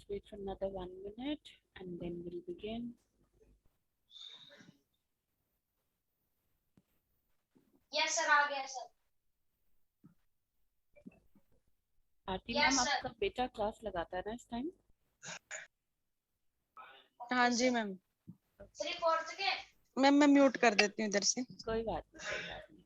Let's wait for another 1 minute and then we'll begin. Yes sir, आ गया sir. आरती ma'am, आपका बेटा class लगाता है ना इस टाइम? हाँ जी मैम. 3/4 के मैम मैं म्यूट कर देती हूँ इधर से. कोई बात नहीं, कोई बात नहीं.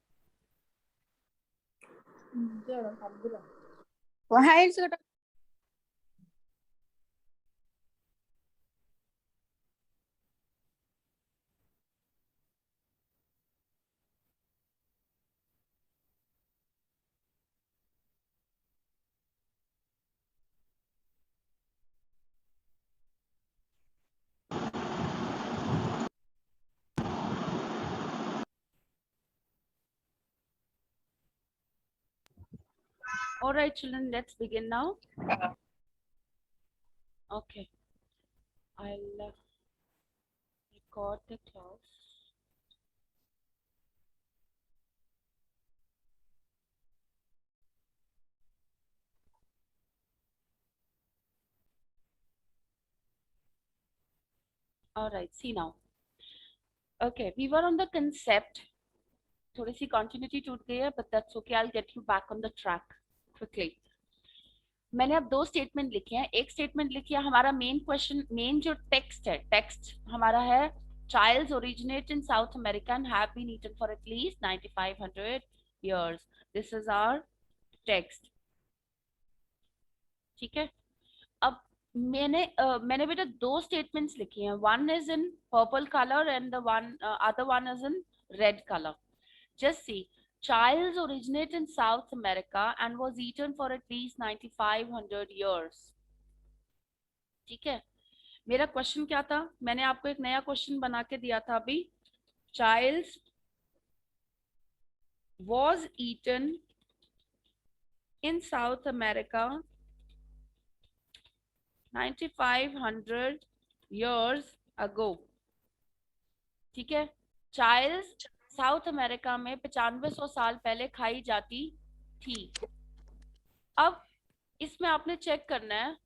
All right, children, let's begin now. Okay. I'll record the class. All right, see now. Okay, we were on the concept. थोड़ी सी continuity टूट गई है, but that's okay. I'll get you back on the track quickly. मैंने अब 2 statement लिखे हैं. एक statement लिखी है हमारा मेन क्वेश्चन, मेन जो टेक्स्ट है, टेक्स्ट हमारा है childs originate in South America and have been eaten for at least 9500 years. This is our text. ठीक है. अब मैंने बेटा 2 स्टेटमेंट्स लिखी हैं. One is in purple colour and the one other one is in red colour. Just see, childs originate in South America and was eaten for at least 9500 years. ठीक है. मेरा क्वेश्चन क्या था? मैंने आपको एक नया क्वेश्चन बना के दिया था अभी. Childs was eaten in South America 9500 years ago. ठीक है. Childs साउथ अमेरिका में 9500 साल पहले खाई जाती थी. अब इसमें आपने चेक करना है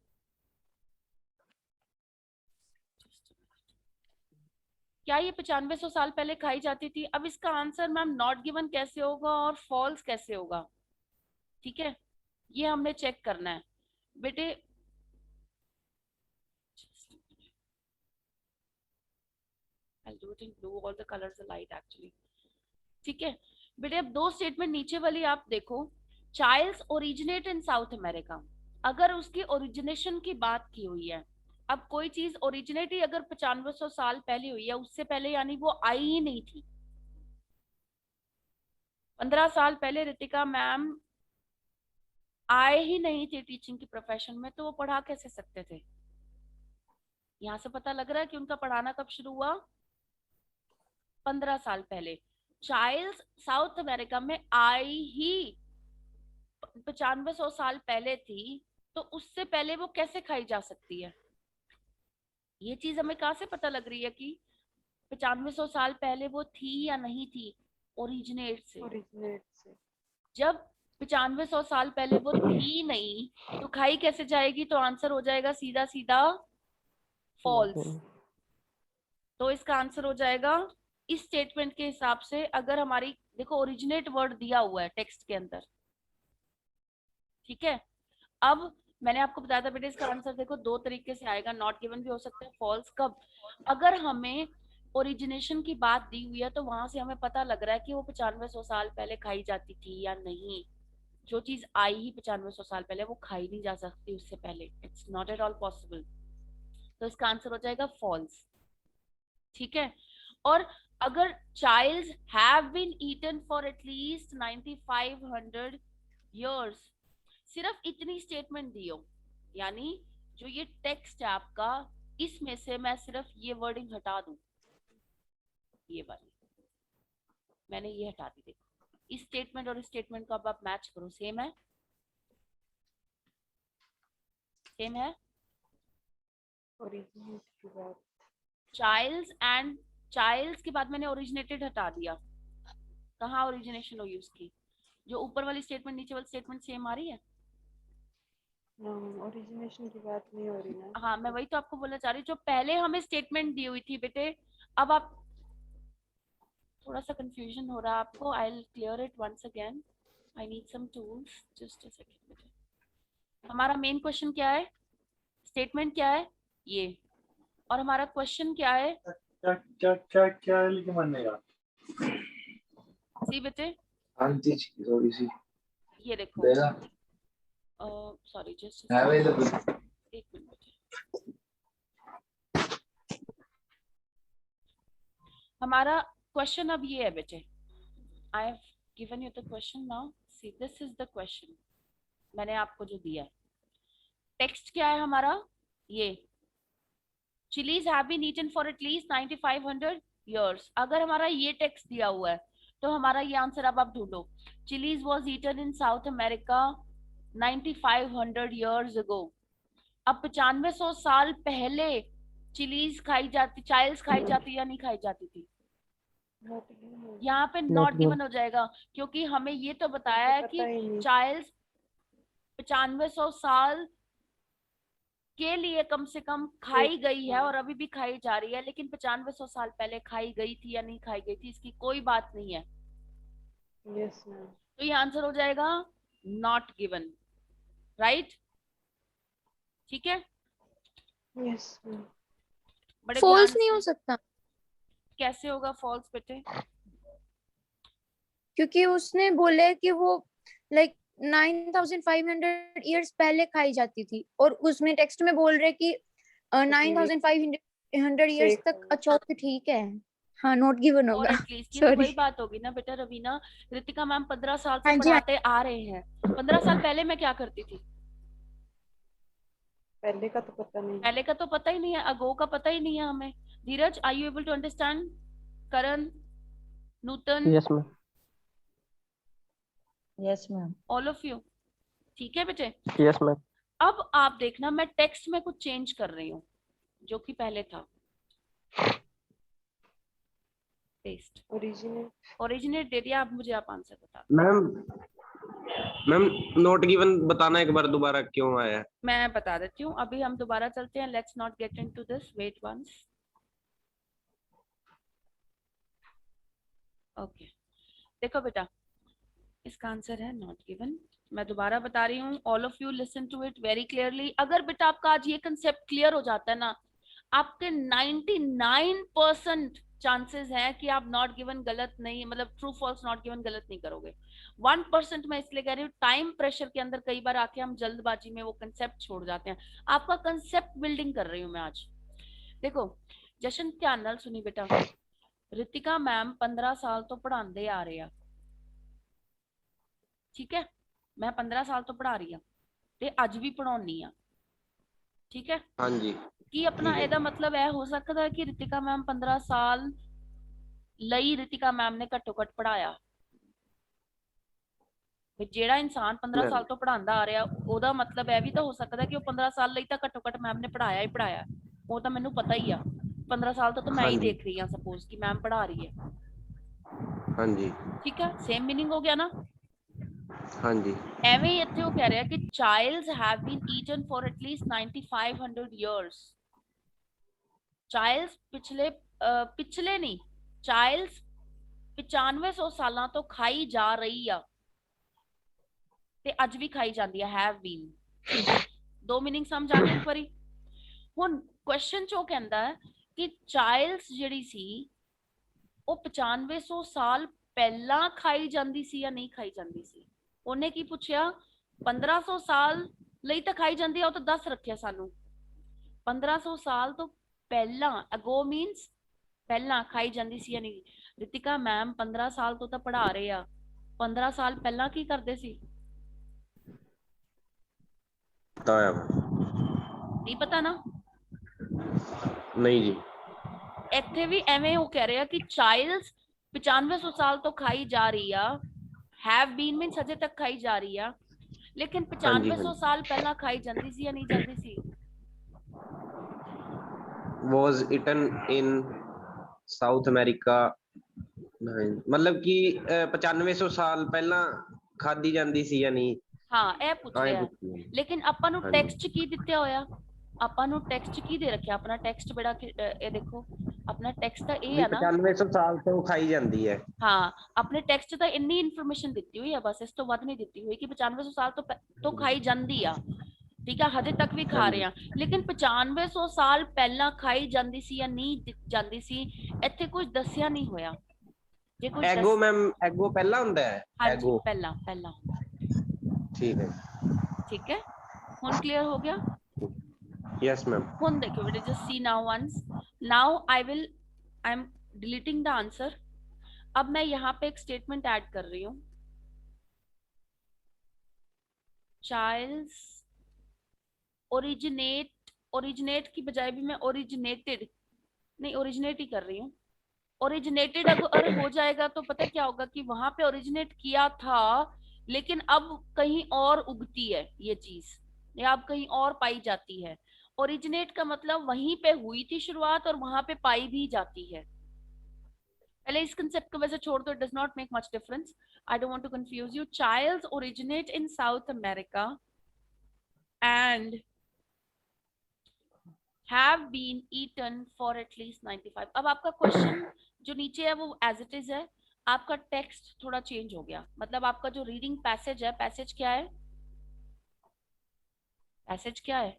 क्या ये 9500 साल पहले खाई जाती थी. अब इसका आंसर मैम नॉट गिवन कैसे होगा और फॉल्स कैसे होगा. ठीक है, ये हमने चेक करना है बेटे. I'll do it in blue. All the colors are light actually. ठीक है बेटे. अब 2 स्टेटमेंट नीचे वाली आप देखो. Chillies originate in South America. अगर उसकी ओरिजिनेशन की बात की हुई है, अब कोई चीज ओरिजिनेट ही अगर 9500 साल पहले हुई है, उससे पहले यानी वो आई ही नहीं थी. 15 साल पहले रितिका मैम आए ही नहीं थे टीचिंग की प्रोफेशन में, तो वो पढ़ा कैसे सकते थे. यहां से पता लग रहा है कि उनका पढ़ाना कब शुरू हुआ. 15 साल पहले. चाइल्ड्स साउथ अमेरिका में आई ही 9500 साल पहले थी, तो उससे पहले वो कैसे खाई जा सकती है. ये चीज हमें कहां से पता लग रही है कि 9500 साल पहले वो थी या नहीं थी. ओरिजिनेट से. जब 9500 साल पहले वो थी नहीं, तो खाई कैसे जाएगी. तो आंसर हो जाएगा सीधा सीधा फॉल्स. तो इसका आंसर हो जाएगा इस स्टेटमेंट के हिसाब से. अगर हमारी देखो ओरिजिनेट वर्ड दिया हुआ है टेक्स्ट के अंदर. ठीक है. अब मैंने आपको बताया था बेटे इसका आंसर देखो 2 तरीके से आएगा. नॉट गिवन भी हो सकता है, फॉल्स कब. अगर हमें ओरिजिनेशन की बात दी हुई है तो वहां से हमें पता लग रहा है कि वो 9500 साल पहले खाई जाती थी या नहीं. जो चीज आई ही 9500 साल पहले वो खाई नहीं जा सकती उससे पहले. It's not at all possible. तो इसका आंसर हो जाएगा फॉल्स. ठीक है. और अगर chillies have been eaten for at least 9500 years, सिर्फ इतनी स्टेटमेंट दियो, यानी जो ये टेक्स्ट है आपका, इसमें से मैं सिर्फ ये वर्डिंग हटा दूं. ये वाली मैंने ये हटा दी. देखो इस स्टेटमेंट और इस स्टेटमेंट को अब आप मैच करो. सेम है, सेम है. चाइल्ड्स एंड चाइल्ड्स के बाद मैंने ओरिजिनेटेड हटा दिया. कहाँ ओरिजिनेशन हुई उसकी. जो ऊपर वाली स्टेटमेंट नीचे वाली स्टेटमेंट सेम आ रही है. ओरिजिनेशन की बात नहीं हो रही ना। हाँ, मैं वही तो आपको बोलना चाह रही हूँ, जो पहले हमें स्टेटमेंट दी हुई थी बेटे। अब आप थोड़ा सा कंफ्यूजन हो रहा है आपको, I will clear it once again. I need some tools, just a second बेटे। हमारा मेन क्वेश्चन क्या है, स्टेटमेंट क्या है ये, और हमारा क्वेश्चन क्या है, क्या क्या क्या क्या लिखे बनेगा? सी बेटे, आंटी जी थोड़ी सी ये देखो, देगा सॉरी जस्ट है भाई तो एक मिनट बेटे। हमारा क्वेश्चन अब ये है बेटे, I have given you the question now, see this is the question मैंने आपको जो दिया है। टेक्स्ट क्या है हमारा, ये chillies have been eaten for at least 9500 years। अगर हमारा ये टेक्स्ट दिया हुआ है तो हमारा ये आंसर अब आप ढूंढो। Chillies was eaten in South America 9500 years ago। अब 9500 साल पहले चिलीज खाई जाती, चाइल्ड्स खाई जाती या नहीं खाई जाती थी? यहाँ पे नॉट गिवन हो जाएगा, क्योंकि हमें ये तो बताया है कि चाइल्ड्स 9500 साल के लिए कम से कम खाई गई है और अभी भी खाई जा रही है, लेकिन 9500 साल पहले खाई गई थी या नहीं खाई गई थी इसकी कोई बात नहीं है। Yes ma'am. तो ये आंसर हो जाएगा नॉट गिवन, राइट? ठीक है, यस मैम। बड़े फॉल्स ध्यान नहीं से। हो सकता कैसे होगा फॉल्स बेटे? क्योंकि उसने बोले कि वो लाइक 9500 इयर्स पहले खाई जाती थी, और उसमें टेक्स्ट में बोल रहे कि 9500 इयर्स तक। अच्छा ओके ठीक है, हाँ नॉट गिवन और होगा। एटलीस्ट ये तो सॉरी। वही बात होगी ना बेटा रवीना, रितिका मैम 15 साल से हाँ जी, हाँ। पढ़ाते आ रहे हैं। 15 साल पहले मैं क्या करती थी? पहले का तो पता नहीं। पहले का तो पता ही नहीं है, अगो का पता ही नहीं है हमें। Dheeraj, are you able to understand? Karan, Nutan, yes ma'am. Yes ma'am. All of you, ठीक है बेटे? Yes ma'am. अब आप देखना, मैं टेक्स्ट में कुछ चेंज कर रही हूँ जो कि पहले था। पेस्ट, ओरिजिनेट दे दिया। अब मुझे आप आंसर बता। मैम नॉट गिवन बताना एक बार दोबारा क्यों आया है? मैं बता देती हूँ, अभी हम दोबारा चलते हैं। Let's not get into this, wait once. Okay, देखो बेटा, इसका आंसर है नॉट गिवन। मैं दोबारा बता रही हूँ, all of you listen to it very clearly. अगर बेटा आपका आज ये कंसेप्ट क्लियर हो जाता है ना, आपके 99% चांसेस हैं कि आप नॉट गिवन गलत नहीं, मतलब ट्रू फॉल्स नॉट गिवन गलत नहीं करोगे। 1% मैं इसलिए कह रही हूँ, टाइम प्रेशर के अंदर कई बार आके हम जल्दबाजी में वो कंसेप्ट छोड़ जाते हैं। आपका कंसेप्ट बिल्डिंग कर रही हूँ मैं आज। देखो जशन, ध्यान नाल सुनी बेटा। रितिका मैम 15 साल तो पढ़ाते आ रहे हैं, ठीक है? मैं 15 साल तो पढ़ा रही हूँ ते अज भी पढ़ाउनी आ, ठीक है? हाँ जी। की अपना एदा मतलब है हो सकता है कि रितिका मैम 15 साल लई रितिका मैम ने घट्टो घट पढ़ाया। जेड़ा इंसान 15 साल तो पढ़ांदा आ रहा, ओदा मतलब है भी तो हो सकता है कि वो 15 साल लई तो घट्टो घट मैम ने पढ़ाया ही पढ़ाया। वो तो मैनू पता ही आ, 15 साल तो मैं ही देख रही हूँ, सपोज कि मैम पढ़ा रही है। हाँ जी। ठीक है, सेम मीनिंग हो गया ना? हाँ जी। एवं ही इत्थे वो कह रहा है कि chillies have been eaten for at least 9500 years। Chillies पिछले नहीं, चाइल्ड्स 9500 साल तो खाई जा रही आ ते अज भी खाई जाती है, हैव बीन। दो मीनिंग समझ आ गई एक बारी? हुन क्वेश्चन चो कहंदा है कि चाइल्ड्स जिहड़ी सी वो 9500 साल पहला खाई जाती सी या नहीं खाई जाती सी। उन्हें की पूछया 1500 साल ਲਈ ਤਾਂ ਖਾਈ ਜਾਂਦੀ ਆ, ਉਹ ਤਾਂ ਦੱਸ ਰੱਖਿਆ ਸਾਨੂੰ। 1500 ਸਾਲ ਤੋਂ ਪਹਿਲਾਂ, ਅਗੋ ਮੀਨਸ ਪਹਿਲਾਂ ਖਾਈ ਜਾਂਦੀ ਸੀ ਜਾਂ ਨਹੀਂ। ਰਿਤਿਕਾ ਮੈਮ 15 ਸਾਲ ਤੋਂ ਤਾਂ ਪੜ੍ਹਾ ਰਹੇ ਆ, 15 ਸਾਲ ਪਹਿਲਾਂ ਕੀ ਕਰਦੇ ਸੀ? ਨਹੀਂ ਪਤਾ ਨਾ? नहीं जी। ਇੱਥੇ ਵੀ ਐਵੇਂ ਉਹ ਕਹਿ ਰਿਹਾ ਕਿ ਚਾਈਲਡਸ 9500 ਸਾਲ ਤੋਂ ਖਾਈ ਜਾ ਰਹੀ ਆ, हैव बीन मीन्स अजे तक खाई जा रही है, लेकिन 9500 साल पहला खाई जाती सी या नहीं जाती सी? was eaten in south America, मतलब कि 9500 साल पहला खाधी जाती सी या नहीं, हाँ ए पूछ हाँ, ये रहा है पूछती है। लेकिन ਆਪਾਂ ਨੂੰ हाँ जी। ਟੈਕਸਟ ਕੀ ਦਿੱਤਾ ਹੋਇਆ ਆਪਾਂ ਨੂੰ ਟੈਕਸਟ ਕੀ ਦੇ ਰੱਖਿਆ ਆਪਣਾ ਟੈਕਸਟ ਬੜਾ ਇਹ ਦੇਖੋ ਆਪਣਾ ਟੈਕਸਟ ਤਾਂ ਇਹ ਵੀ ਆ ਨਾ 9500 ਸਾਲ ਤੋਂ ਖਾਈ ਜਾਂਦੀ ਹੈ। ਹਾਂ ਆਪਣੇ ਟੈਕਸਟ ਤਾਂ ਇੰਨੀ ਇਨਫੋਰਮੇਸ਼ਨ ਦਿੱਤੀ ਹੋਈ ਆ ਬਸ ਇਸ ਤੋਂ ਵੱਧ ਨਹੀਂ ਦਿੱਤੀ ਹੋਈ ਕਿ 9500 ਸਾਲ ਤੋਂ ਖਾਈ ਜਾਂਦੀ ਆ ਠੀਕ ਆ ਹਜੇ ਤੱਕ ਵੀ ਖਾ ਰਹੇ ਆ ਲੇਕਿਨ 9500 ਸਾਲ ਪਹਿਲਾਂ ਖਾਈ ਜਾਂਦੀ ਸੀ ਜਾਂ ਨਹੀਂ ਜਾਂਦੀ ਸੀ ਇੱਥੇ ਕੁਝ ਦੱਸਿਆ ਨਹੀਂ ਹੋਇਆ ਜੇ ਕੁਝ ਐਗੋ ਮੈਮ ਐਗੋ ਪਹਿਲਾਂ ਹੁੰਦਾ ਹੈ ਹਾਂਜੀ ਐਗੋ ਪਹਿਲਾਂ ਪਹਿਲਾਂ ਠੀਕ ਹੈ ਠੀਕ ਹੈ ਹੁਣ ਕਲੀਅਰ ਹੋ ਗਿਆ यस मैम ਹੁਣ देखो बेटा just see now once now I am deleting the answer अब मैं यहाँ पे एक स्टेटमेंट ऐड कर रही हूँ child's originate की बजाय भी मैं originated नहीं originate ही कर रही हूँ originated अगर हो जाएगा तो पता क्या होगा कि वहां पे originate किया था लेकिन अब कहीं और उगती है ये चीज या अब कहीं और पाई जाती है ओरिजिनेट का मतलब वहीं पे हुई थी शुरुआत और वहां पे पाई भी जाती है पहले इस कंसेप्ट को वैसे छोड़ दो it does not make much difference I don't want to confuse you chillies originate in South America and have been eaten for at least 95 अब आपका क्वेश्चन जो नीचे है वो एज इट इज है आपका टेक्स्ट थोड़ा चेंज हो गया मतलब आपका जो रीडिंग पैसेज है पैसेज क्या है पैसेज क्या है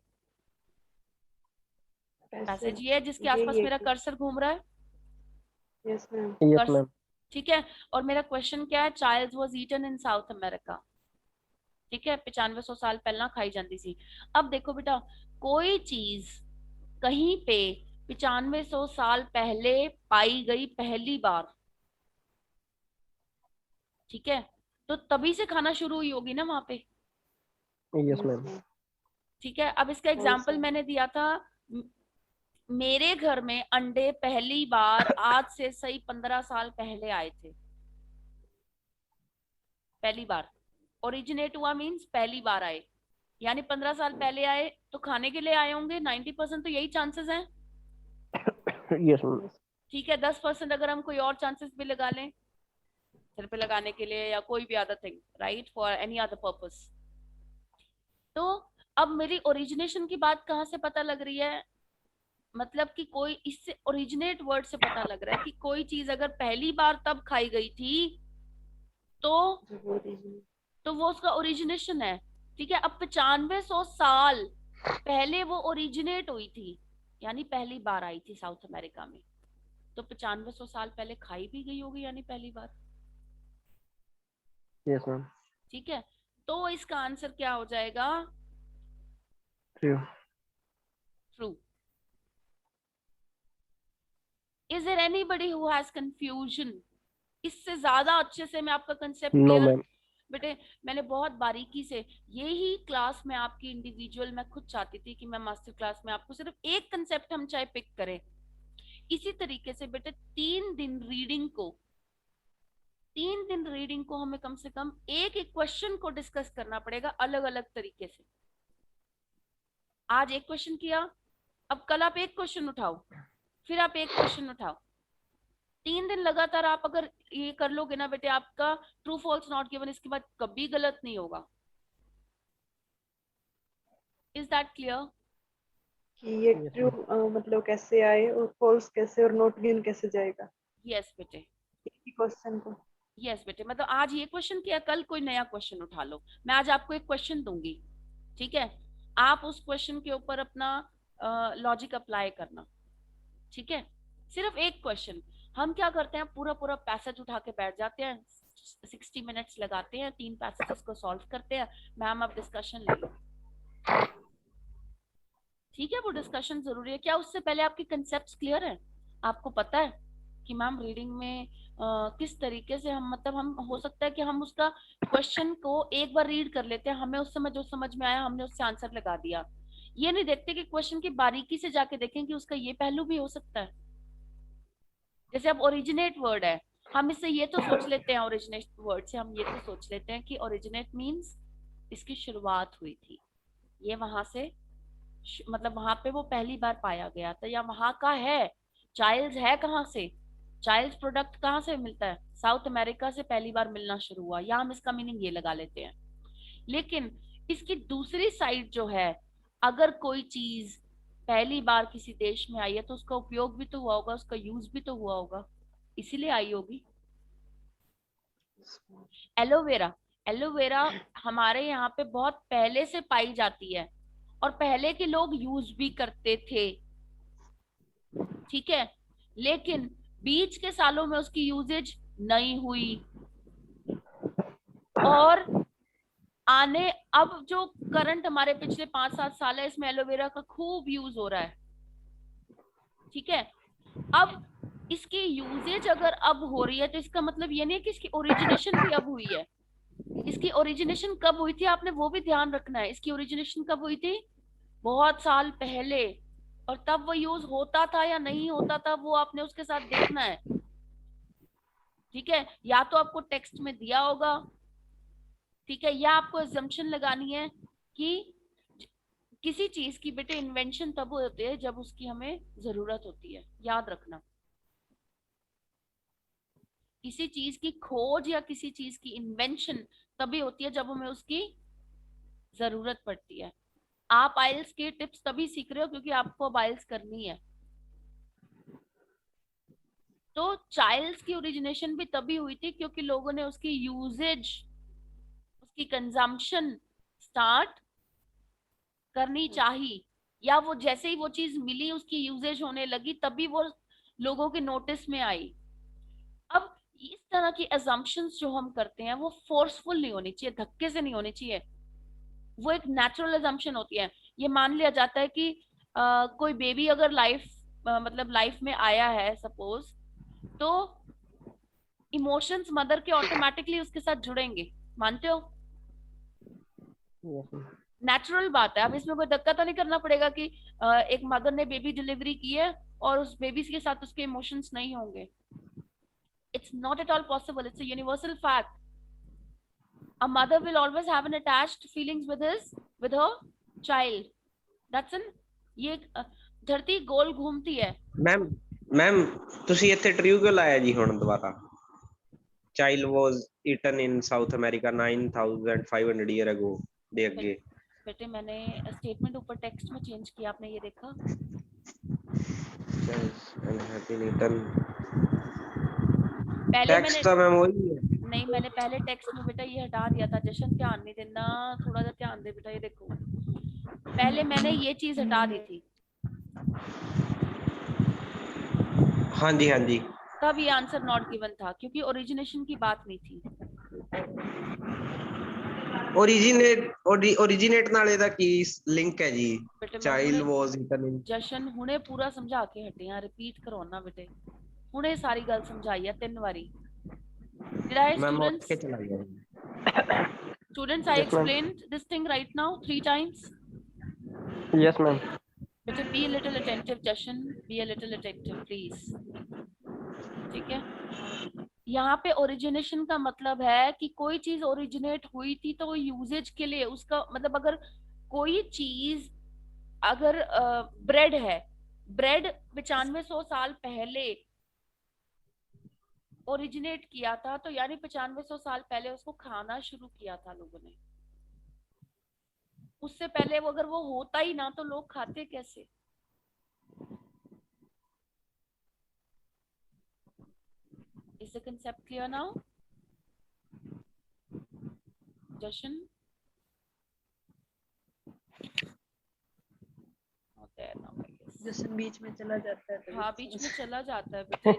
पैसेज ये है जिसके आसपास मेरा कर्सर घूम रहा है यस मैम यस मैम ठीक है और मेरा क्वेश्चन क्या है chilli was eaten in South America ठीक है 9500 साल पहला खाई जाती सी अब देखो बेटा कोई चीज कहीं पे 9500 साल पहले पाई गई पहली बार ठीक है तो तभी से खाना शुरू हुई होगी ना वहां पे यस मैम ठीक है अब इसका एग्जाम्पल मैंने दिया था मेरे घर में अंडे पहली बार आज से सही 15 साल पहले आए थे पहली बार ओरिजिनेट हुआ मीन्स पहली बार आए यानी 15 साल पहले आए तो खाने के लिए आए होंगे 90% तो यही चांसेस हैं यस मैम ठीक है 10% अगर हम कोई और चांसेस भी लगा लें सिर पे लगाने के लिए या कोई भी other thing right for any other purpose तो अब मेरी ओरिजिनेशन की बात कहाँ से पता लग रही है मतलब कि कोई इससे ओरिजिनेट वर्ड से पता लग रहा है कि कोई चीज अगर पहली बार तब खाई गई थी तो वो उसका ओरिजिनेशन है ठीक है अब 9500 साल पहले वो ओरिजिनेट हुई थी यानी पहली बार आई थी साउथ अमेरिका में तो 9500 साल पहले खाई भी गई होगी यानी पहली बार यस मैम ठीक है तो इसका आंसर क्या हो जाएगा true true is there anybody who has confusion इससे ज्यादा अच्छे से मैं आपका कंसेप्ट नो मैम बेटे मैंने बहुत बारीकी से यही क्लास में आपकी इंडिविजुअल मैं खुद चाहती थी कि मैं मास्टर क्लास में आपको सिर्फ एक कंसेप्ट हम चाहे पिक करें इसी तरीके से बेटे 3 दिन रीडिंग को हमें कम से कम एक क्वेश्चन को डिस्कस करना पड़ेगा अलग अलग तरीके से आज एक क्वेश्चन किया अब कल आप एक क्वेश्चन उठाओ फिर आप एक क्वेश्चन उठाओ 3 दिन लगातार आप अगर ये कर लोगे ना बेटे आपका ट्रू फॉल्स नॉट गिवन इसके बाद कभी गलत नहीं होगा इज दैट क्लियर कि ये ट्रू मतलब कैसे आए और फॉल्स कैसे और नॉट गिवन कैसे जाएगा यस बेटे एक क्वेश्चन को यस बेटे मतलब आज ये क्वेश्चन किया कल कोई नया क्वेश्चन उठा लो मैं आज आपको एक क्वेश्चन दूंगी ठीक है आप उस क्वेश्चन के ऊपर अपना लॉजिक अप्लाई करना ठीक है सिर्फ एक क्वेश्चन हम क्या करते हैं पूरा पैसेज उठा के बैठ जाते हैं 60 मिनट्स लगाते हैं 3 पैसेजेस को सॉल्व करते हैं मैम अब डिस्कशन ले लो ठीक है वो डिस्कशन जरूरी है क्या उससे पहले आपके कंसेप्ट्स क्लियर है आपको पता है कि मैम रीडिंग में किस तरीके से हम मतलब हम हो सकता है कि हम उसका क्वेश्चन को एक बार रीड कर लेते हैं हमें उस समय जो समझ में आया हमने उससे आंसर लगा दिया ये नहीं देखते कि क्वेश्चन की बारीकी से जाके देखें कि उसका ये पहलू भी हो सकता है जैसे अब ओरिजिनेट वर्ड है हम इससे ये तो सोच लेते हैं ओरिजिनेट वर्ड से हम ये तो सोच लेते हैं कि ओरिजिनेट मींस इसकी शुरुआत हुई थी ये वहां से मतलब वहां पे वो पहली बार पाया गया था या वहां का है चाइल्ड है कहाँ से चाइल्ड प्रोडक्ट कहाँ से मिलता है साउथ अमेरिका से पहली बार मिलना शुरू हुआ या हम इसका मीनिंग ये लगा लेते हैं लेकिन इसकी दूसरी साइड जो है, अगर कोई चीज पहली बार किसी देश में आई है तो उसका उपयोग भी तो हुआ होगा, उसका यूज भी तो हुआ होगा, इसीलिए आई होगी। एलोवेरा, एलोवेरा हमारे यहाँ पे बहुत पहले से पाई जाती है और पहले के लोग यूज भी करते थे, ठीक है, लेकिन बीच के सालों में उसकी यूजेज नहीं हुई और आने अब जो करंट हमारे पिछले 5-7 साल है इसमें एलोवेरा का खूब यूज हो रहा है, ठीक है। अब इसकी यूजेज अगर अब हो रही है तो इसका मतलब ये नहीं है कि इसकी ओरिजिनेशन भी अब हुई है। इसकी ओरिजिनेशन कब हुई थी आपने वो भी ध्यान रखना है। इसकी ओरिजिनेशन कब हुई थी? बहुत साल पहले, और तब वो यूज होता था या नहीं होता था वो आपने उसके साथ देखना है, ठीक है। या तो आपको टेक्स्ट में दिया होगा, ठीक है, या आपको अजम्पशन लगानी है कि किसी चीज की बेटे इन्वेंशन तब होती है जब उसकी हमें जरूरत होती है, याद रखना। किसी चीज की खोज या किसी चीज की इन्वेंशन तभी होती है जब हमें उसकी जरूरत पड़ती है। आप आइल्स के टिप्स तभी सीख रहे हो क्योंकि आपको अब आइल्स करनी है। तो चाइल्ड्स की ओरिजिनेशन भी तभी हुई थी क्योंकि लोगों ने उसकी यूजेज, उसकी कंजम्पशन स्टार्ट करनी चाहिए, या वो जैसे ही वो चीज मिली उसकी यूजेज होने लगी तभी वो लोगों के नोटिस में आई। अब इस तरह की assumptions जो हम करते हैं वो फोर्सफुल नहीं होनी चाहिए, धक्के से नहीं होनी चाहिए, वो एक नेचुरल assumption होती है। ये मान लिया जाता है कि कोई बेबी अगर मतलब लाइफ में आया है सपोज, तो इमोशंस मदर के ऑटोमेटिकली उसके साथ जुड़ेंगे, मानते हो? नेचुरल बात है। अब इसमें कोई धक्का तो नहीं करना पड़ेगा कि एक मदर ने बेबी डिलीवरी की है और उस बेबी के साथ उसके इमोशंस नहीं होंगे। It's not at all possible. It's a universal fact. A mother will always have an attached feelings with her child. That's an ये धरती गोल घूमती है। मैम मैम ਤੁਸੀਂ ਇੱਥੇ ਟ੍ਰਿਊ ਕਿਉਂ ਲਾਇਆ ਜੀ ਹੁਣ ਦੁਬਾਰਾ? Child was eaten in South America 9,500 year ago ਦੇ ਅੱਗੇ। बेटे मैंने स्टेटमेंट ऊपर टेक्स्ट में चेंज किया, आपने ये देखा? and have been eaten। पहले टेक्स्ट मैंने तो मैम वही है। नहीं, मैंने पहले टेक्स्ट में बेटा ये हटा दिया था। जशन ध्यान नहीं देना, थोड़ा सा ध्यान दे बेटा। ये देखो पहले मैंने ये चीज हटा दी थी। हाँ जी हाँ जी। तब ये आंसर नॉट गिवन था क्योंकि ओरिजिनेशन की बात नहीं थी। ओरिजिनेट नाल ਇਹਦਾ ਕੀ लिंक है जी? Child was eaten in. Jashan हुणे पूरा समझा के हटे हैं, रिपीट करो ना बेटे। हुणे सारी गल समझाई है 3 बारी। Did I students I explained this thing right now 3 times? Yes ma'am. बेटे be a little attentive Jashan, be a little attentive please, ठीक है। यहाँ पे ओरिजिनेशन का मतलब है कि कोई चीज ओरिजिनेट हुई थी तो वो यूजेज के लिए उसका मतलब, अगर कोई चीज अगर ब्रेड है, ब्रेड 9500 साल पहले ओरिजिनेट किया था तो यानी 9500 साल पहले उसको खाना शुरू किया था लोगों ने। उससे पहले वो अगर वो होता ही ना तो लोग खाते कैसे? Is the concept clear now? Jashan? Not there now, I guess. Jashan बीच में चला जाता है तो हाँ बीच में चला जाता है बेटे।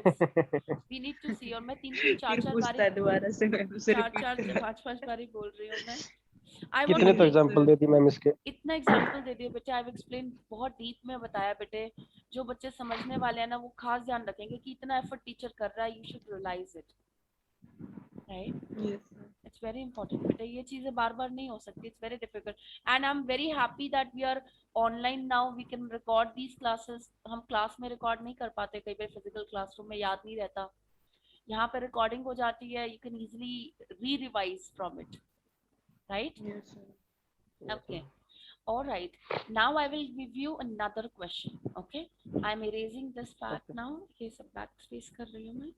We need to see। और मैं 3-3 4-4 पूछता है बारी दोबारा से, मैं उसे 4-4 से 5-5 बारी बोल रही हूँ मैं। कितने तो एग्जांपल दे दी मैम इसके? इतना एग्जांपल दे दिए बेटे। आई हैव एक्सप्लेन, बहुत डीप में बताया बेटे। जो बच्चे समझने वाले हैं ना वो खास ध्यान रखेंगे कि इतना एफर्ट टीचर कर रहा है, you should realise it, right? It's very important बेटे। ये चीजें बार बार नहीं हो सकती, it's very difficult. And I am very happy that we are online now, we can record these classes. हम क्लास में रिकॉर्ड नहीं कर पाते, कई बार फिजिकल क्लासरूम में याद नहीं रहता, यहाँ पे रिकॉर्डिंग हो जाती है, यू कैन इजिली री revise from it, right? Yes, sir. Okay, all right, now I will give you another question, okay? I am erasing this fact now, ये सब backspace कर रही हूँ मैं।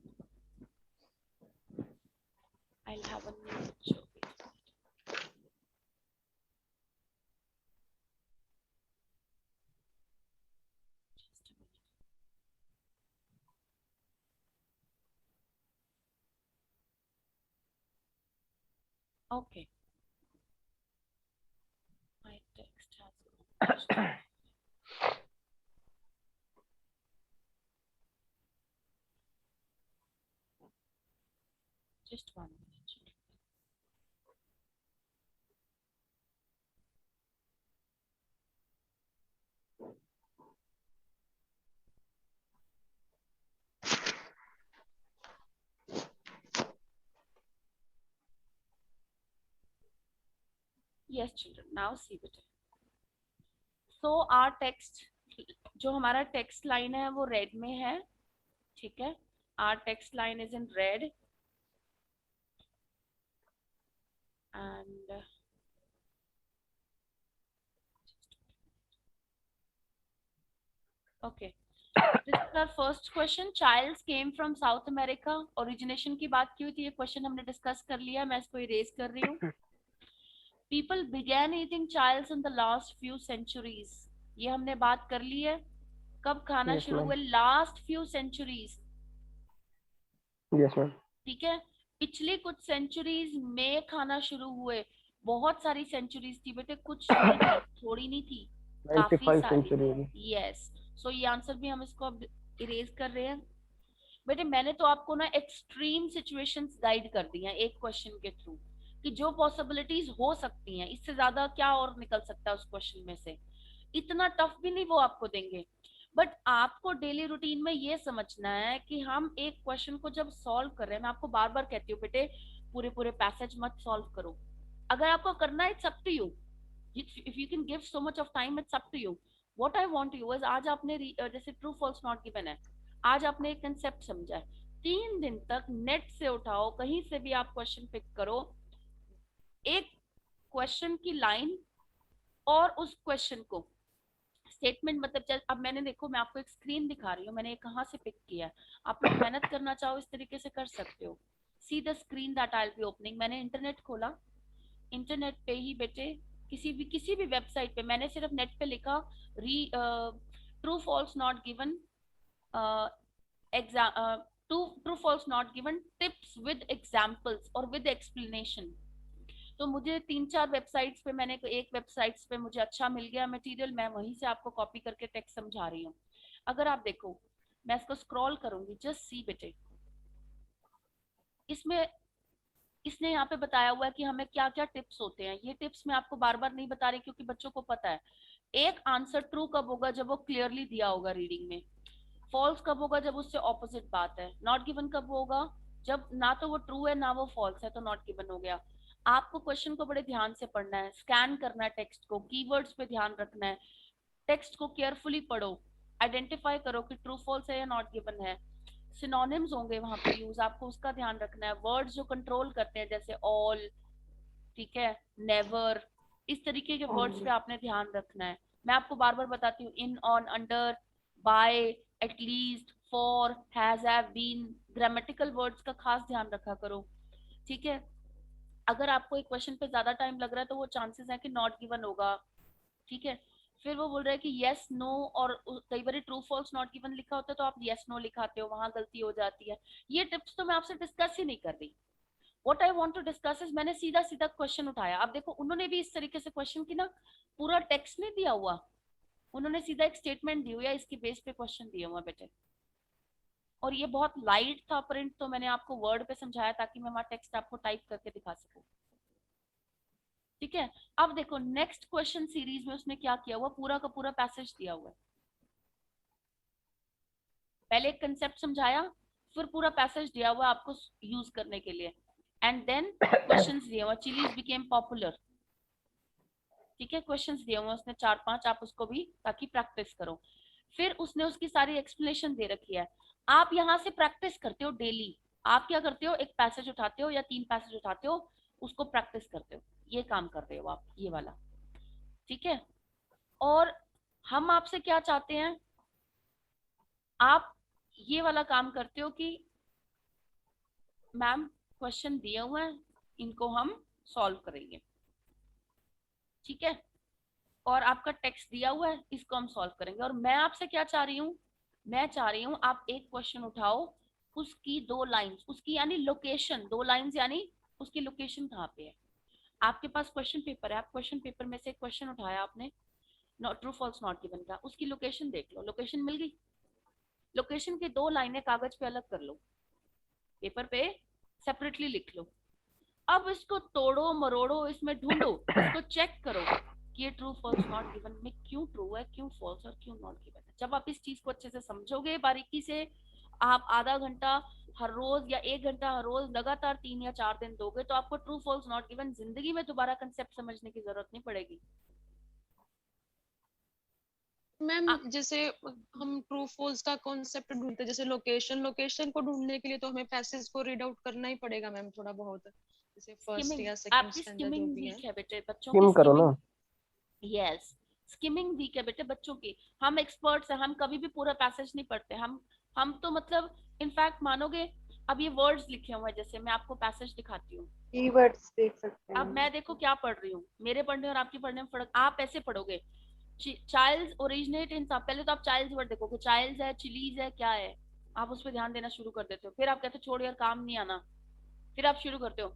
I'll have a new picture. Okay. My text has just 1 minute. Yes, children. Now see it. So our text, जो हमारा text line है वो रेड में है, ठीक है. Our text line is in red and okay. This is our first question. Childs came from South America. Origination की बात की हुई थी, ये क्वेश्चन हमने डिस्कस कर लिया, मैं इसको इरेज कर रही हूँ. People began eating childs in the last few centuries. ये हमने बात कर ली है. कब खाना Yes, शुरू ma'am. हुए? Last few centuries. Yes, ma'am. ठीक है. पिछली कुछ सेंचुरीज में खाना शुरू हुए. बहुत सारी सेंचुरीज थी बेटे, कुछ नहीं थी, थोड़ी नहीं थी, काफी 95 सारी. century होगी. यस. सो ये आंसर भी हम इसको अब इरेज कर रहे हैं. बेटे मैंने तो आपको ना एक्सट्रीम सिचुएशंस गाइड कर दी हैं एक क्वेश्चन के थ्रू, कि जो पॉसिबिलिटीज हो सकती हैं, इससे ज्यादा क्या और निकल सकता है उस क्वेश्चन में से. इतना टफ भी नहीं वो आपको देंगे, बट आपको डेली रूटीन में ये समझना है कि हम एक क्वेश्चन को जब सॉल्व कर रहे हैं, मैं आपको बार बार कहती हूँ बेटे पूरे पूरे पैसेज मत सॉल्व करो. अगर आपको करना है it's up to you. If you can give so much of time it's up to you. What I want you is, आज आपने जैसे ट्रू फॉल्स नॉट गिवन है, आज आपने एक कंसेप्ट समझा है, 3 दिन तक नेट से उठाओ, कहीं से भी आप क्वेश्चन पिक करो, एक क्वेश्चन की लाइन और उस क्वेश्चन को स्टेटमेंट, मतलब अब मैंने देखो मैं आपको एक स्क्रीन दिखा रही हूँ, मैंने कहाँ से पिक किया है. आप लोग मेहनत करना चाहो इस तरीके से कर सकते हो. See the screen that I will be opening. मैंने इंटरनेट खोला, इंटरनेट पे ही बेटे किसी भी वेबसाइट पे मैंने सिर्फ नेट पे लिखा true false not given true false not given tips with examples और विद एक्सप्लेनेशन. तो मुझे 3-4 वेबसाइट्स पे, मैंने एक वेबसाइट्स पे मुझे अच्छा मिल गया मटेरियल, मैं वहीं से आपको कॉपी करके टेक्स्ट समझा रही हूँ. अगर आप देखो मैं इसको स्क्रॉल करूंगी, जस्ट सी बेटे, इसमें इसने यहाँ पे बताया हुआ है कि हमें क्या क्या टिप्स होते हैं. ये टिप्स मैं आपको बार बार नहीं बता रही क्योंकि बच्चों को पता है. एक आंसर ट्रू कब होगा? जब वो क्लियरली दिया होगा रीडिंग में. फॉल्स कब होगा? जब उससे ऑपोजिट बात है. नॉट गिवन कब होगा? जब ना तो वो ट्रू है ना वो फॉल्स है, तो नॉट गिवन हो गया. आपको क्वेश्चन को बड़े ध्यान से पढ़ना है, स्कैन करना है टेक्स्ट को, कीवर्ड्स पे ध्यान रखना है, टेक्स्ट को केयरफुली पढ़ो, आइडेंटिफाई करो कि ट्रू फॉल्स है या नॉट गिवन है. सिनोनिम्स होंगे वहां पे यूज, आपको उसका ध्यान रखना है. वर्ड्स जो कंट्रोल करते हैं जैसे ऑल, ठीक है, नेवर, इस तरीके के वर्ड्स पे आपने ध्यान रखना है. मैं आपको बार बार बताती हूँ, in, on, under, by, at least, for, has, have, been, grammatical words का खास ध्यान रखा करो. ठीक है. अगर आपको एक क्वेश्चन पे ज्यादा टाइम लग रहा है तो वो चांसेस है कि नॉट गिवन होगा. ठीक है. फिर वो बोल रहा है कि यस नो, और कई बार ट्रू फॉल्स नॉट गिवन लिखा होता है तो आप यस नो लिखाते हो, वहां गलती हो जाती है. ये टिप्स तो मैं आपसे डिस्कस ही नहीं कर रही. What I want to discuss is, मैंने सीधा सीधा क्वेश्चन उठाया. अब देखो उन्होंने भी इस तरीके से क्वेश्चन की ना पूरा टेक्स्ट नहीं दिया हुआ, उन्होंने सीधा एक स्टेटमेंट दी हुई है, इसके बेस पे क्वेश्चन दिया हुआ बेटे. और ये बहुत लाइट था प्रिंट, तो मैंने आपको वर्ड पे समझाया ताकि मैं वहां टेक्स्ट आपको टाइप करके दिखा सकूं. ठीक है. अब देखो नेक्स्ट क्वेश्चन सीरीज में उसने क्या किया हुआ, पूरा का पूरा पैसेज दिया हुआ है. पहले एक कंसेप्ट समझाया, फिर पूरा पैसेज दिया हुआ आपको यूज करने के लिए, एंड देन क्वेश्चंस दिया हुआ. Chillies became popular. ठीक है. क्वेश्चंस दिया हुआ उसने 4-5, आप उसको भी ताकि प्रैक्टिस करो. फिर उसने उसकी सारी एक्सप्लेनेशन दे रखी है. आप यहाँ से प्रैक्टिस करते हो डेली. आप क्या करते हो, एक पैसेज उठाते हो या 3 पैसेज उठाते हो, उसको प्रैक्टिस करते हो. ये काम कर रहे हो आप, ये वाला. ठीक है. और हम आपसे क्या चाहते हैं, आप ये वाला काम करते हो कि मैम क्वेश्चन दिए हुए हैं, इनको हम सॉल्व करेंगे. ठीक है. और आपका टेक्स्ट दिया हुआ है, इसको हम सॉल्व करेंगे. और मैं आपसे क्या चाह रही हूँ, मैं चाह रही हूँ आप एक क्वेश्चन उठाओ, उसकी 2 लाइंस, उसकी यानी लोकेशन, 2 लाइंस यानी उसकी लोकेशन कहाँ पे है, आपके पास क्वेश्चन पेपर है, आप क्वेश्चन पेपर में से एक क्वेश्चन उठाया आपने, not true false not given का, उसकी लोकेशन देख लो, लोकेशन मिल गई, लोकेशन की 2 लाइनें कागज पे अलग कर लो, पेपर पे सेपरेटली लिख लो। अब इसको तोड़ो मरोड़ो, इसमें ढूंढो, इसको चेक करो कि ये ट्रू फॉल्स नॉट गिवन में क्यों ट्रू है, क्यों फॉल्स और क्यों नॉट गिवन है। जब आप इस चीज को अच्छे से समझोगे बारीकी से, आप आधा घंटा हर रोज या 1 घंटा हर रोज लगातार 3 या 4 दिन दोगे तो आपको ट्रू फॉल्स नॉट गिवन जिंदगी में दोबारा कंसेप्ट समझने की जरूरत नहीं पड़ेगी। मैम जैसे हम ट्रू फॉल्स का कॉन्सेप्ट ढूंढते हैं, जैसे लोकेशन को ढूंढने के लिए तो हमें पैसेज को रीड आउट करना ही पड़ेगा मैम थोड़ा बहुत, जैसे फर्स्ट या सेकंड आपकी स्टैंडर्ड जो स्किमिंग भी है। वीक है बेटे, बच्चों स्किम की करो ना। यस, स्किमिंग वीक है बेटे बच्चों की। हम एक्सपर्ट्स हैं, हम कभी भी पूरा पैसेज नहीं पढ़ते, हम तो मतलब इनफैक्ट मानोगे, अब ये वर्ड्स लिखे हुए हैं, जैसे मैं आपको पैसेज दिखाती हूँ, कीवर्ड्स देख सकते हैं। अब मैं देखो क्या पढ़ रही हूँ, मेरे पढ़ने और आपके पढ़ने में फर्क। आप ऐसे पढ़ोगे चाइल्ड्स ओरिजिनेट इन, पहले तो आप चाइल्ड्स वर्ड देखोगे, चाइल्ड्स है, चिलीज है, क्या है, आप उस पर ध्यान देना शुरू कर देते हो, फिर आप कहते हो छोड़ यार काम नहीं आना, फिर आप शुरू करते हो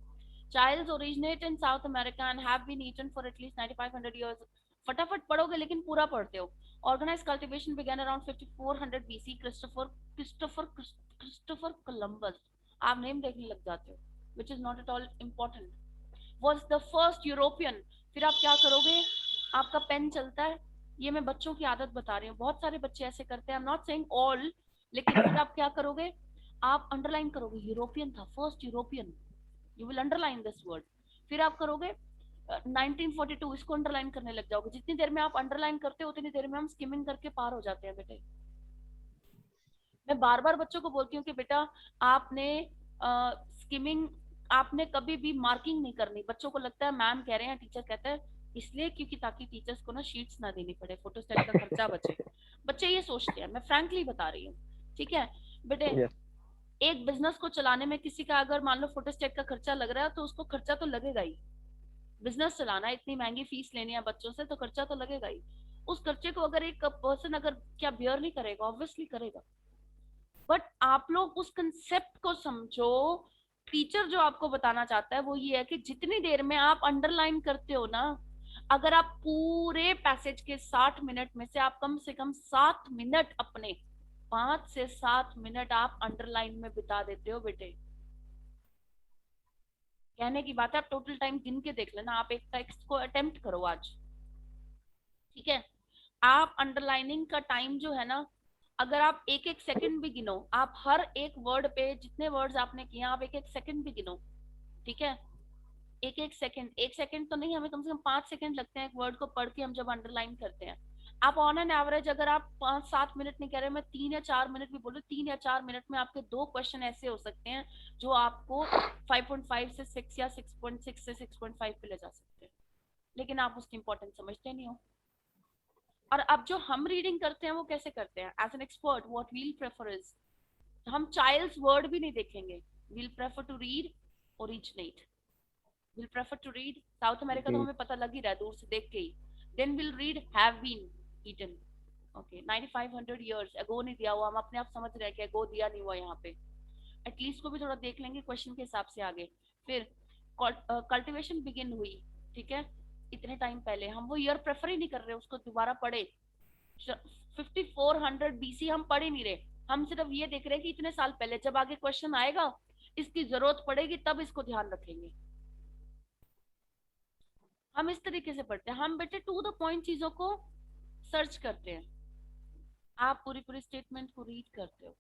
chillies originate in South America and have been eaten for at least 9500 years. फटाफट पढ़ोगे लेकिन पूरा पढ़ते हो। Organise cultivation began around 5400 BC, Christopher Columbus, आप नेम देखने लग जाते हो, which is not at all important, was the first European. फिर आप क्या करोगे, आपका पेन चलता है, ये मैं बच्चों की आदत बता रही हूँ, बहुत सारे बच्चे ऐसे करते हैं, I am not saying all, लेकिन फिर आप क्या करोगे, आप अंडरलाइन करोगे यूरोपियन था, first European, you will underline this word. फिर आप करोगे 1942, इसको अंडरलाइन करने लग जाओगे। जितनी देर में आप अंडरलाइन करते हो उतनी देर में हम स्किमिंग करके पार हो जाते हैं बेटे। मैं बार बार बच्चों को बोलती हूँ कि बेटा आपने स्किमिंग, आपने कभी भी मार्किंग नहीं करनी। बच्चों को लगता है मैम कह रहे हैं, टीचर कहता है, इसलिए क्योंकि ताकि टीचर्स को ना शीट्स ना देनी पड़े, फोटोस्टेट का खर्चा बचे। बच्चे ये सोचते हैं, मैं फ्रैंकली बता रही हूँ, ठीक है बेटे। Yes. एक बिजनेस को चलाने में किसी का अगर मान लो फोटोस्टेट का खर्चा लग रहा है तो उसको खर्चा तो लगेगा ही, बिजनेस चलाना है, इतनी महंगी फीस लेनी है बच्चों से तो खर्चा तो लगेगा ही। उस खर्चे को अगर एक पर्सन अगर क्या बियर नहीं करेगा, ऑब्वियसली करेगा। बट आप लोग उस कंसेप्ट को समझो। टीचर जो आपको बताना चाहता है वो ये है कि जितनी देर में आप अंडरलाइन करते हो ना, अगर आप पूरे पैसेज के 60 मिनट में से आप कम से कम 7 मिनट, अपने 5 से 7 मिनट आप अंडरलाइन में बिता देते हो बेटे, कहने की बात है, आप टोटल टाइम गिन के देख लेना। आप एक टेक्स्ट को अटेम्प्ट करो आज, ठीक है। आप अंडरलाइनिंग का टाइम जो है ना, अगर आप एक एक सेकंड भी गिनो, आप हर एक वर्ड पे जितने वर्ड्स आपने किए आप एक एक सेकंड भी गिनो, ठीक है। एक एक सेकंड, 1 सेकंड तो नहीं, हमें कम से कम 5 सेकंड लगते हैं एक वर्ड को पढ़ के हम जब अंडरलाइन करते हैं। आप ऑन एन एवरेज अगर आप 5-7 मिनट नहीं कह रहे, मैं 3 या 4 मिनट भी बोलूं, 3 या 4 मिनट में आपके 2 क्वेश्चन ऐसे हो सकते हैं जो आपको 5.5 से 6 या 6.6 से 6.5 पे ले जा सकते हैं, लेकिन आप उसकी इंपॉर्टेंस समझते नहीं हो। और अब जो हम रीडिंग करते हैं वो कैसे करते हैं, as an expert what we'll prefer is, हम चाइल्ड्स वर्ड भी नहीं देखेंगे, we'll prefer to read originate, we'll prefer to read South America, तो हमें पता लग ही रहा है दूर से देख के ही। Then will read have been eaten, okay 9500 years ago नहीं दिया हुआ, हम अपने आप समझ रहे हैं कि अगो दिया नहीं हुआ, यहाँ पे एटलीस्ट को भी थोड़ा देख लेंगे क्वेश्चन के हिसाब से आगे। फिर कल्टीवेशन बिगिन हुई, ठीक है, इतने टाइम पहले, हम वो ईयर प्रेफर ही नहीं कर रहे, उसको दोबारा पढ़े। 5400 बीसी हम पढ़ ही नहीं रहे, हम सिर्फ ये देख रहे हैं कि इतने साल पहले, जब आगे क्वेश्चन आएगा इसकी जरूरत पड़ेगी तब इसको ध्यान रखेंगे। हम इस तरीके से पढ़ते हैं, हम बेटे टू द पॉइंट चीजों को सर्च करते हैं। आप पूरी पूरी स्टेटमेंट को रीड करते हो,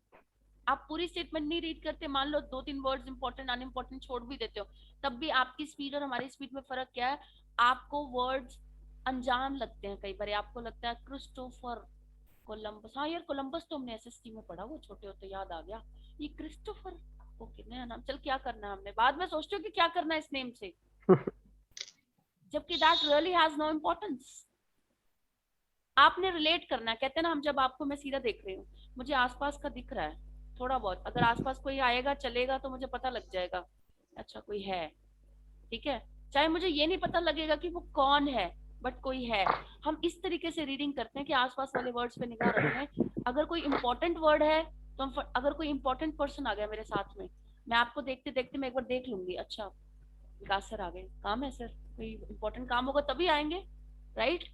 आप पूरी स्टेटमेंट नहीं रीड करते, मान लो 2-3 वर्ड्स इंपॉर्टेंट अनइम्पोर्टेंट छोड़ भी देते हो, तब भी आपकी स्पीड और हमारी स्पीड में फर्क क्या है, आपको वर्ड्स अनजान लगते हैं कई बार, आपको लगता है क्रिस्टोफर कोलंबस, हाँ यार कोलंबस तो हमने एसएसटी में पढ़ा, वो छोटे होते याद आ गया, ये क्रिस्टोफर, ओके नया नाम, चल क्या करना है हमने, बाद में सोचते हो कि क्या करना है इस नेम से, जबकि that really has no importance. आपने रिलेट करना है, कहते हैं ना, हम जब आपको, मैं सीधा देख रही हूँ, मुझे आसपास का दिख रहा है थोड़ा बहुत, अगर आसपास कोई आएगा चलेगा तो मुझे पता लग जाएगा अच्छा कोई है, ठीक है, चाहे मुझे ये नहीं पता लगेगा कि वो कौन है, बट कोई है। हम इस तरीके से रीडिंग करते हैं कि आसपास वाले वर्ड्स पे निगाह रखें, अगर कोई इंपॉर्टेंट वर्ड है तो हम, अगर कोई इंपॉर्टेंट पर्सन आ गया मेरे साथ में, मैं आपको देखते देखते मैं एक बार देख लूंगी, अच्छा विकास सर आ गए, काम है सर, कोई इम्पोर्टेंट काम होगा तभी आएंगे, राइट?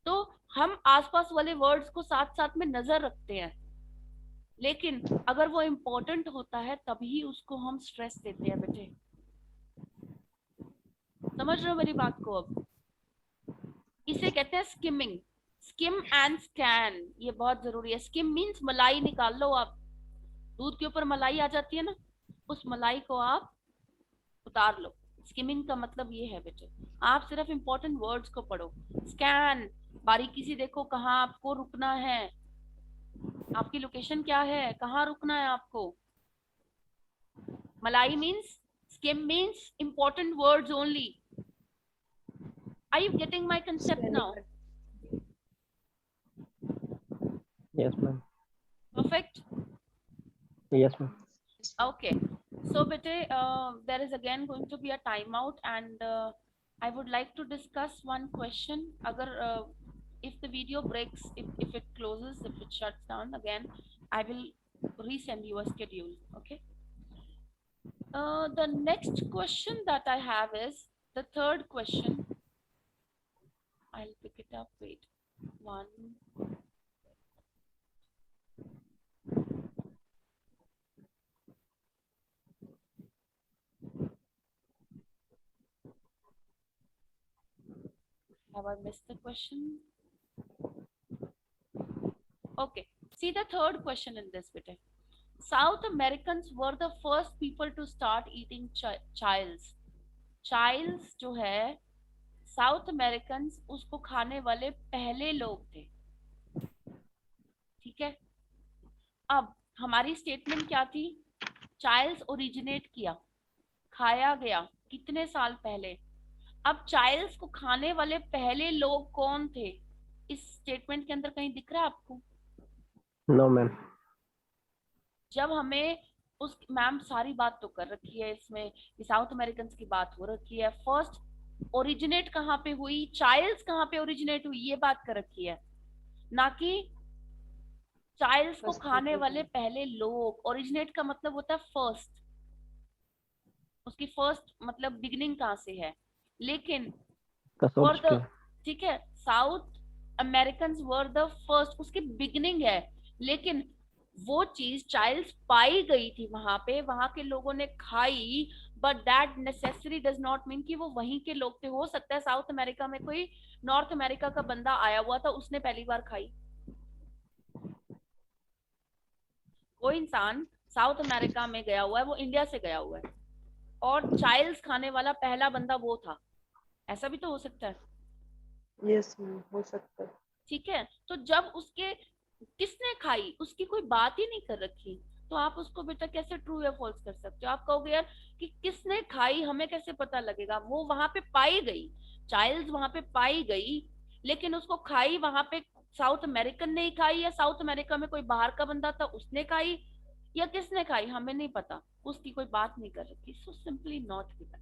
तो हम आसपास वाले वर्ड्स को साथ साथ में नजर रखते हैं, लेकिन अगर वो इम्पोर्टेंट होता है तभी उसको हम स्ट्रेस देते हैं बेटे। समझ रहे हो मेरी बात को? अब इसे कहते हैं स्किमिंग, स्किम एंड स्कैन, ये बहुत जरूरी है। स्किम मीन्स मलाई निकाल लो आप, दूध के ऊपर मलाई आ जाती है ना, उस मलाई को आप उतार लो। स्किमिंग का मतलब ये है बेटे, आप सिर्फ इंपॉर्टेंट वर्ड्स को पढ़ो। स्कैन, बारीकी से देखो कहाँ आपको रुकना है, आपकी लोकेशन क्या है, कहाँ रुकना है आपको। मलाई means, scheme means important words only. Are you getting my concept now? Yes, ma'am. Perfect. Yes, ma'am. Okay. So, bete, there is again going to be a timeout, and I would like to discuss one question. Agar if the video breaks, if it closes, if it shuts down again, I will resend you a schedule. Okay. The next question that I have is the third question. I'll pick it up. Wait, one. Have I missed the question? Okay. See the third question in this bit. South Americans were the first people to start eating childs. Childs जो है, south American उसको खाने वाले पहले लोग थे, ठीक है? अब हमारी स्टेटमेंट क्या थी? चाइल्ड्स ओरिजिनेट किया, खाया गया कितने साल पहले। अब चाइल्ड्स को खाने वाले पहले लोग कौन थे, इस स्टेटमेंट के अंदर कहीं दिख रहा है आपको? No, ma'am. जब हमें उस, मैम सारी बात तो कर रखी है इसमें, साउथ अमेरिकन की बात हो रखी है, फर्स्ट ओरिजिनेट कहाँ पे हुई, चाइल्ड्स कहाँ पे ओरिजिनेट हुई, ये बात कर रखी है, ना कि चाइल्ड्स को खाने वाले पहले लोग। ओरिजिनेट का मतलब होता है फर्स्ट, उसकी फर्स्ट मतलब बिगिनिंग कहाँ से है। लेकिन फॉर द, ठीक है, south American were the first, उसकी बिगिनिंग है, लेकिन वो चीज चाइल्ड्स पाई गई थी वहां पे, वहां के लोगों ने खाई, but that necessary does not mean कि वो वहीं के लोग थे। हो सकता है साउथ अमेरिका में कोई नॉर्थ अमेरिका का बंदा आया हुआ था, उसने पहली बार खाई। कोई इंसान साउथ अमेरिका में गया हुआ है, वो इंडिया से गया हुआ है, और चाइल्ड्स खाने वाला पहला बंदा वो था, ऐसा भी तो हो सकता है। यस मैम, हो सकता है। ठीक है, तो जब उसके किसने खाई उसकी कोई बात ही नहीं कर रखी, तो आप उसको बेटा कैसे ट्रू या फॉल्स कर सकते हो? आप कहोगे यार कि किसने खाई, हमें कैसे पता लगेगा? वो वहां पे पाई गई, चाइल्ड वहां पे पाई गई, लेकिन उसको खाई वहां पे साउथ अमेरिकन ने ही खाई, या साउथ अमेरिका में कोई बाहर का बंदा था उसने खाई, या किसने खाई हमें नहीं पता, उसकी कोई बात नहीं कर रखी। So simply not given.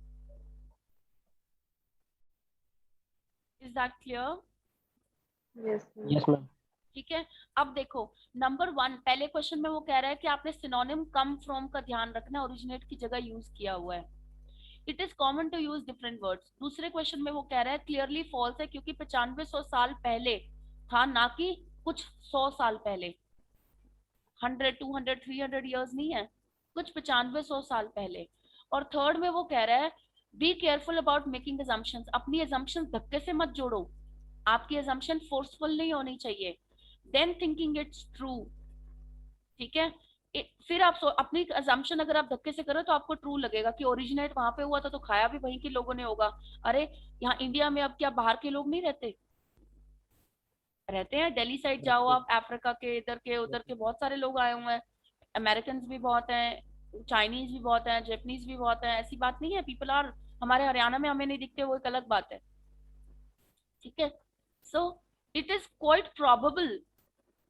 Is that clear? Yes Yes, ma'am. ठीक है, अब देखो नंबर 1, पहले क्वेश्चन में वो कह रहा है कि आपने सिनोनिम कम फ्रॉम का ध्यान रखना, ओरिजिनेट की जगह यूज किया हुआ है। It is common to use different words. दूसरे क्वेश्चन में वो कह रहा है क्लियरली फॉल्स है, क्योंकि 9500 साल पहले था, ना कि कुछ 100 साल पहले। 100, 200, 300 ईयर्स नहीं है, कुछ 9500 साल पहले। और थर्ड में वो कह रहा है be careful about making assumptions, अपनी assumptions धक्के से मत जोड़ो, आपकी assumption फोर्सफुल नहीं होनी चाहिए, देन थिंकिंग इट्स ट्रू। ठीक है, फिर आप अपनी assumption अगर आप धक्के से करो तो आपको ट्रू लगेगा कि ओरिजिनेट वहां पे हुआ था, तो खाया भी वहीं के लोगों ने होगा। अरे यहाँ इंडिया में अब क्या बाहर के लोग नहीं रहते? रहते हैं, दिल्ली साइड जाओ आप, अफ्रीका के इधर के उधर के बहुत सारे लोग आए हुए हैं, अमेरिकन भी बहुत हैं, चाइनीज भी बहुत हैं, जापानीज भी बहुत हैं, ऐसी बात नहीं है। पीपल आर, हमारे हरियाणा में हमें नहीं दिखते, वो एक अलग बात है। ठीक है, so it is quite probable,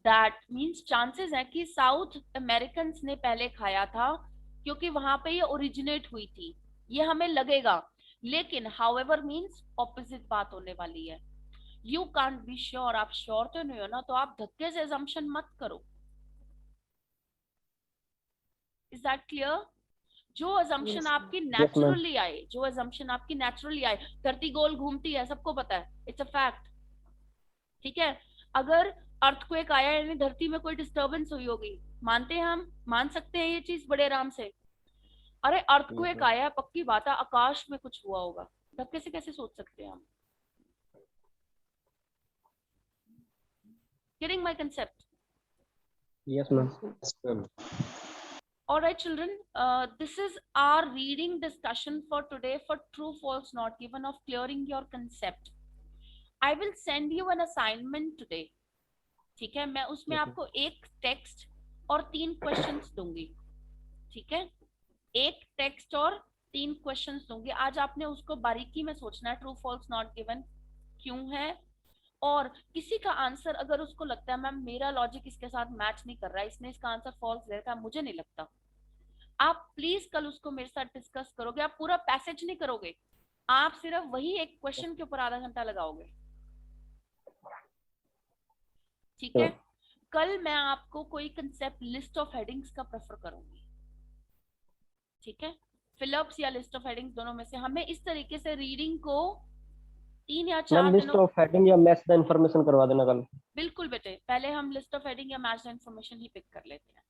that means chances है कि साउथ अमेरिकन ने पहले खाया था, क्योंकि वहां पे ये ओरिजिनेट हुई थी, ये हमें लगेगा। लेकिन हाउएवर मीन्स ऑपोजिट बात होने वाली है। यू कांट बी श्योर, आप श्योर तो नहीं हो ना, तो आप धक्के से assumption मत करो। Is that clear? जो अजम्पशन Yes, आपकी ma'am. नेचुरली आए, जो अजम्पशन आपकी नेचुरली आए, धरती गोल घूमती है, सबको पता है, इट्स अ फैक्ट, ठीक है। अगर अर्थक्वेक आया यानी धरती में कोई डिस्टरबेंस हुई होगी, मानते हैं हम, मान सकते हैं ये चीज बड़े आराम से। अरे अर्थक्वेक ma'am. आया, पक्की बात है आकाश में कुछ हुआ होगा, धक्के से कैसे सोच सकते हैं हम? Getting my concept? Yes, ma'am. Yes, ma'am. All right, children, this is our reading discussion for today for true, false, not given of clearing your concept. I will send you an assignment today. ठीक है, मैं उसमें Okay. आपको एक text और 3 questions दूंगी, ठीक है, एक टेक्स्ट और 3 क्वेश्चंस दूंगी। आज आपने उसको बारीकी में सोचना है, ट्रू, फॉल्स, नॉट गिवन क्यों है, और किसी का आंसर अगर उसको लगता है मैम मेरा लॉजिक इसके साथ मैच नहीं कर रहा है, इसने इसका आंसर फॉल्स दे रखा है, मुझे नहीं लगता, आप प्लीज कल उसको मेरे साथ डिस्कस करोगे। आप पूरा पैसेज नहीं करोगे, आप सिर्फ वही एक क्वेश्चन के ऊपर आधा घंटा लगाओगे, ठीक है। कल मैं आपको कोई कंसेप्ट लिस्ट ऑफ हेडिंग्स का प्रेफर करूंगी, ठीक है, फिलअप्स या लिस्ट ऑफ हेडिंग्स दोनों में से। हमें इस तरीके से रीडिंग को 3 या 4 मैम लिस्ट दिनों, ऑफ हेडिंग या मैच द इंफॉर्मेशन करवा देना कल। बिल्कुल बेटे, पहले हम लिस्ट ऑफ हेडिंग या मैच द इंफॉर्मेशन ही पिक कर लेते हैं,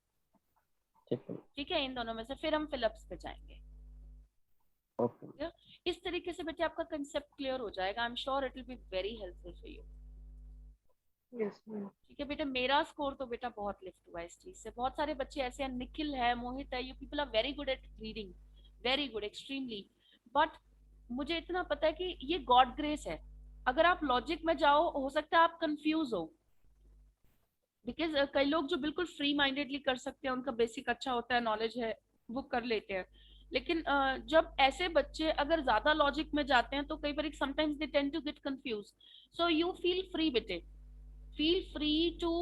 ठीक है। ठीक है, इन दोनों में से फिर हम फिलअप्स पे जाएंगे। ओके। इस तरीके से बेटे आपका कंसेप्ट क्लियर हो जाएगा। I am sure it will be very helpful for you, Yes, ma'am. ठीक है बेटा। मेरा स्कोर तो बेटा बहुत लिफ्ट हुआ है इस चीज से। बहुत सारे बच्चे ऐसे हैं, निखिल है, मोहित है, you people are very good at reading, very good, extremely, but मुझे इतना पता है कि ये गॉड ग्रेस है। अगर आप लॉजिक में जाओ, हो सकता है आप कंफ्यूज हो, बिकॉज कई लोग जो बिल्कुल फ्री माइंडेडली कर सकते हैं, उनका बेसिक अच्छा होता है, नॉलेज है, वो कर लेते हैं। लेकिन जब ऐसे बच्चे अगर ज्यादा लॉजिक में जाते हैं तो कई बार sometimes they tend to get confuse. So you feel free बेटे, feel free to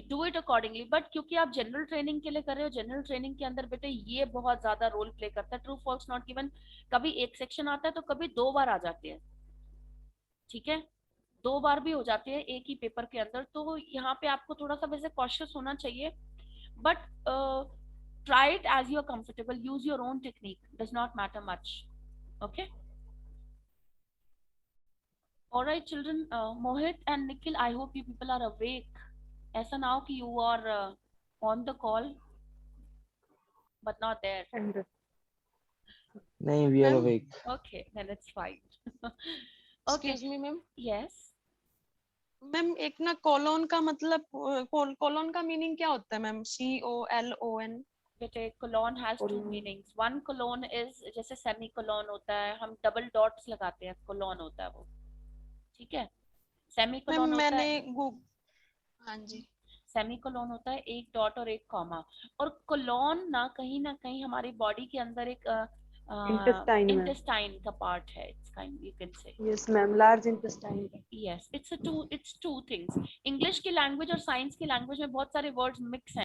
do it accordingly. But क्योंकि आप जनरल ट्रेनिंग के लिए कर रहे हो, जनरल ट्रेनिंग के अंदर बेटे ये बहुत ज्यादा रोल प्ले करता है। ट्रू, फॉल्स, नॉट गिवन कभी एक सेक्शन आता है तो कभी 2 बार आ जाते हैं, ठीक है, 2 बार भी हो जाते हैं एक ही पेपर के अंदर। तो यहाँ पे आपको थोड़ा सा वैसे कॉशियस होना चाहिए, but try it as you are comfortable, use your own technique, does not matter much, okay. All right, children, Mohit and Nikhil, I hope you people are awake. ऐसा ना हो कि you are on the call but not there. And नहीं, we are Ma'am. awake. Okay, then it's fine. Okay, excuse me ma'am. yes. Ma'am एक ना colon का मतलब, colon का मीनिंग क्या होता है मैम? COLON। बेटे colon has 2 Colon. meanings. One colon is जैसे semicolon होता है, हम double dots लगाते हैं, colon होता है वो, ठीक है। मैम Semicolon होता मैंने है, हाँ जी, सेमीकोलॉन होता है एक डॉट और एक कॉमा। और कोलॉन ना कहीं हमारी बॉडी के अंदर एक Intestine में। इंटेस्टाइन का पार्ट है, it's kind you can say. yes, ma'am, large intestine. Yes, it's two things. English की लैंग्वेज और साइंस की लैंग्वेज में बहुत सारे वर्ड्स मिक्स हैं।